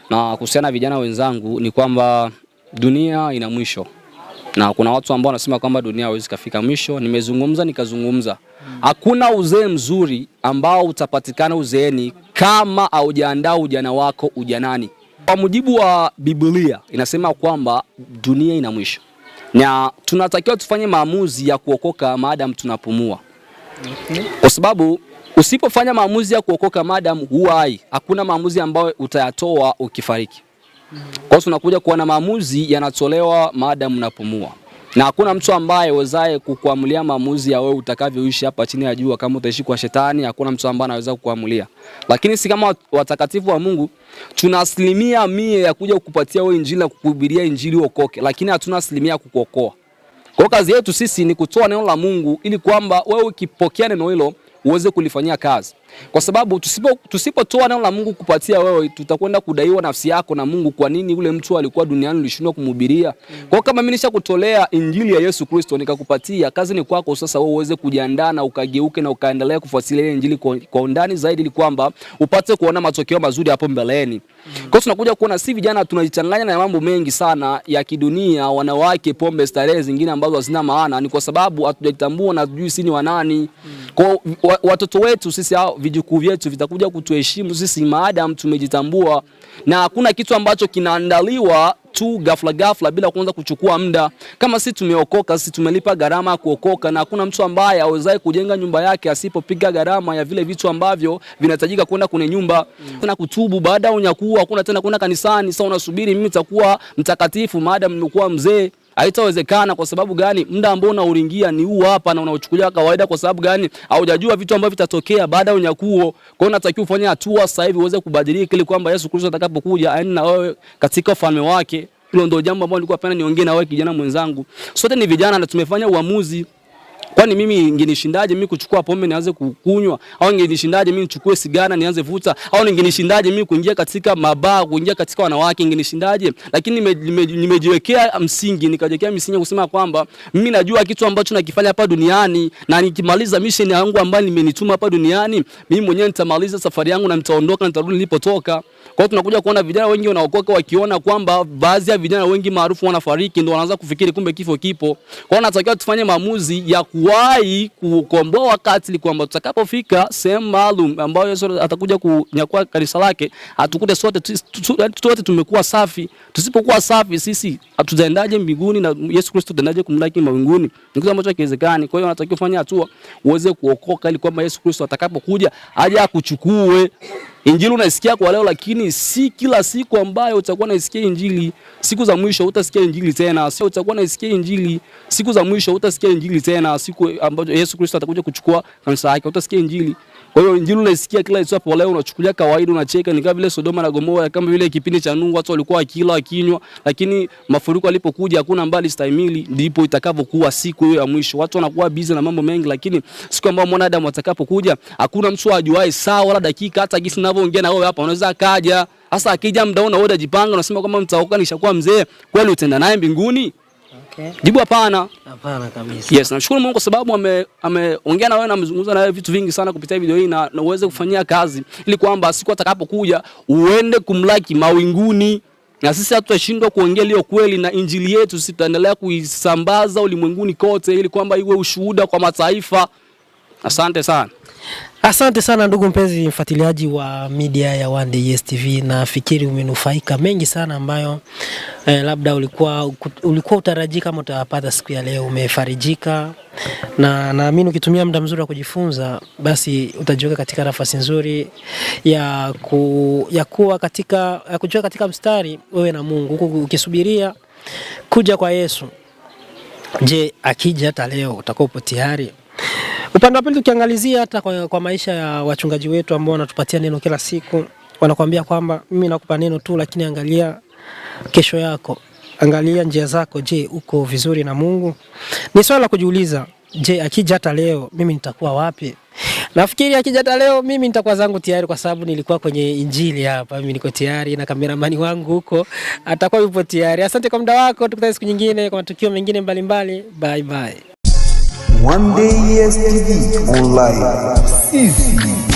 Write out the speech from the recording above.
na kuhusiana na vijana wenzangu ni kwamba dunia ina mwisho. Na kuna watu ambao wanasema kwamba dunia haiwezi kufika mwisho. Nikazungumza. Hakuna uzee mzuri ambao utapatikana uzeeni kama haujaandaa ujana wako ujanani. Kwa mujibu wa Biblia inasema kwamba dunia ina mwisho. Na tunatakiwa tufanye maamuzi ya kuokoka maadamu tunapumua. Kwa sababu usipofanya maamuzi ya kuokoka maadamu huai, hakuna maamuzi ambayo utayatoa ukifariki. Kwa hiyo tunakuja kuona maamuzi yanatolewa maadamu unapumua. Na hakuna mtu ambaye wezaye kukuamulia maamuzi ya wewe utakavyoishi hapa chini ya jua. Kama utaishi kwa shetani, hakuna mtu ambaye anaweza kukuamulia. Lakini si kama watakatifu wa Mungu tuna 100% ya kuja kukupatia wewe injili na kukuhubiria injili uokoke, lakini hatuna 100% ya kukuokoa. Kwa hiyo kazi yetu sisi ni kutoa neno la Mungu ili kwamba wewe ukipokea neno hilo uweze kulifanyia kazi. Kwa sababu tusipotoa neno la Mungu kupatia wewe, tutakwenda kudaiwa nafsi yako na Mungu, kwa nini yule mtu alikuwa duniani ulishindwa kumhubiria. Kwa hiyo kama mimi nishakutolea injili ya Yesu Kristo nikakupatia, kazi ni kwako sasa wewe uweze kujiandaa na ukageuke na ukaendelea kufuatilia injili kwa undani zaidi ili kwamba upate kuona matokeo mazuri hapo mbeleni. Kwa hiyo tunakuja kuona si vijana tunajichanganya na mambo mengi sana ya kidunia, wanawake, pombe, starehe zingine ambazo hazina maana. Ni kwa sababu hatujatambua na tujui sisi ni wanani. Kwa watoto wetu sisi hao vijukuu vyetu vitakuja kutuheshimu sisi maadamu tumejitambua, na hakuna kitu ambacho kinaandaliwa tu ghafla bila kuanza kuchukua muda. Kama sisi tumeokoka, sisi tumelipa gharama ya kuokoka, na hakuna mtu ambaye awezaye kujenga nyumba yake asipopiga gharama ya vile vitu ambavyo vinahitajika kwenda kwenye nyumba. Tena kutubu baada ya unyakuo, hakuna tena kwenda kanisani. Sasa unasubiri mimi nitakuwa mtakatifu maadamu nimekuwa mzee. Haitawezekana. Kwa sababu gani? Muda ambao unauringia ni huu hapa na unaochukulia kawaida. Kwa sababu gani? Haujajua vitu ambavyo vitatokea baada ya unyakuo. Kwa hiyo unatakiwa ufanye hatua sasa hivi uweze kubadilika ili kwamba Yesu Kristo atakapokuja aende na wewe katika ufalme wake. Hilo ndio jambo ambalo nilikuwa napenda niongee na wewe kijana mwenzangu. Sote ni vijana na tumefanya uamuzi. Kwani mimi ingenishindaje mimi kuchukua pombe nianze kukunywa? Au ingenishindaje mimi nichukue sigara nianze vuta? Au ingenishindaje mimi kuingia katika mabaa, kuingia katika wanawake? Ingenishindaje? Lakini nimejiwekea msingi, nikajiwekea msingi kusema kwamba mimi najua kitu ambacho nakifanya hapa duniani, na nikimaliza mission yangu ambayo nimenituma hapa duniani, mimi mwenyewe nitamaliza safari yangu na nitaondoka na nitarudi nilipotoka. Kwa hiyo tunakuja kuona vijana wengi wanaokoka wakiona kwamba baadhi ya vijana wengi maarufu wanafariki, ndio wanaanza kufikiri kumbe kifo kipo. Kwa hiyo natakiwa tufanye maamuzi ya kuwahi kukomboa wakati ili kwamba tutakapofika sehemu maalum ambayo Yesu atakuja kunyakua kanisa lake, atukute sote tumekuwa safi. Tusipokuwa safi sisi hatutaendaje mbinguni, na Yesu Kristo ataendaje kumlaki mawinguni? Ni kitu ambacho hakiwezekani. Kwa hiyo unatakiwa kufanya hatua uweze kuokoka ili kwamba Yesu Kristo atakapokuja aje akuchukue. Injili unaisikia kwa leo, lakini si kila siku ambayo utakuwa unaisikia injili. Siku za mwisho utasikia injili tena. Sio utakuwa unaisikia injili. Siku za mwisho utasikia injili tena. Siku ambayo Yesu Kristo atakuja kuchukua kanisa lake utasikia injili. Kwa hiyo injili unaisikia kila siku leo, unachukulia kawaida, unacheka. Ni kama vile Sodoma na Gomora, kama vile kipindi cha Nuhu, watu walikuwa wakila wakinywa, lakini mafuriko yalipokuja hakuna mbali stahimili. Ndipo itakapokuwa siku hiyo ya mwisho. Watu wanakuwa busy na mambo mengi, lakini siku ambayo mwanadamu atakapokuja hakuna mtu ajuaye saa wala dakika. Hata gisi ninavyoongea na wewe hapa unaweza akaja. Sasa akija mdaona wewe unajipanga unasema kama mtaokoka nishakuwa mzee, kwani utaenda naye mbinguni? Okay. Jibu hapana. Hapana kabisa. Yes, nashukuru Mungu kwa sababu ameongea na wewe na amezungumza na wewe vitu vingi sana kupitia video hii, na uweze kufanyia kazi ili kwamba siku atakapokuja uende kumlaki mawinguni. Na sisi hatutashindwa kuongea leo kweli, na injili yetu sisi tutaendelea kuisambaza ulimwenguni kote ili kwamba iwe ushuhuda kwa mataifa. Asante sana. Asante sana ndugu mpenzi mfuatiliaji wa media ya One Day Yes TV, na fikiri umenufaika mengi sana ambayo labda ulikuwa utarajia kama utapata siku ya leo. Umefarijika, na naamini ukitumia muda mzuri wa kujifunza basi utajiweka katika nafasi nzuri ya kuwa katika mstari wewe na Mungu, huku ukisubiria kuja kwa Yesu. Je, akija hata leo utakuwa tayari? Upande wa pili tukiangalizia hata kwa maisha ya wachungaji wetu ambao wanatupatia neno kila siku, wanakuambia kwamba mimi nakupa neno tu, lakini angalia kesho yako, angalia njia zako. Je, uko vizuri na Mungu? Ni swala la kujiuliza. Je, akija hata leo mimi nitakuwa wapi? Nafikiri akija hata leo mimi nitakuwa zangu tayari, kwa sababu nilikuwa kwenye injili hapa. Mimi niko tayari na kameramani wangu huko atakuwa yupo tayari. Asante kwa muda wako, tukutane siku nyingine kwa matukio mengine mbalimbali. Bye bye. One Day Yes TV online.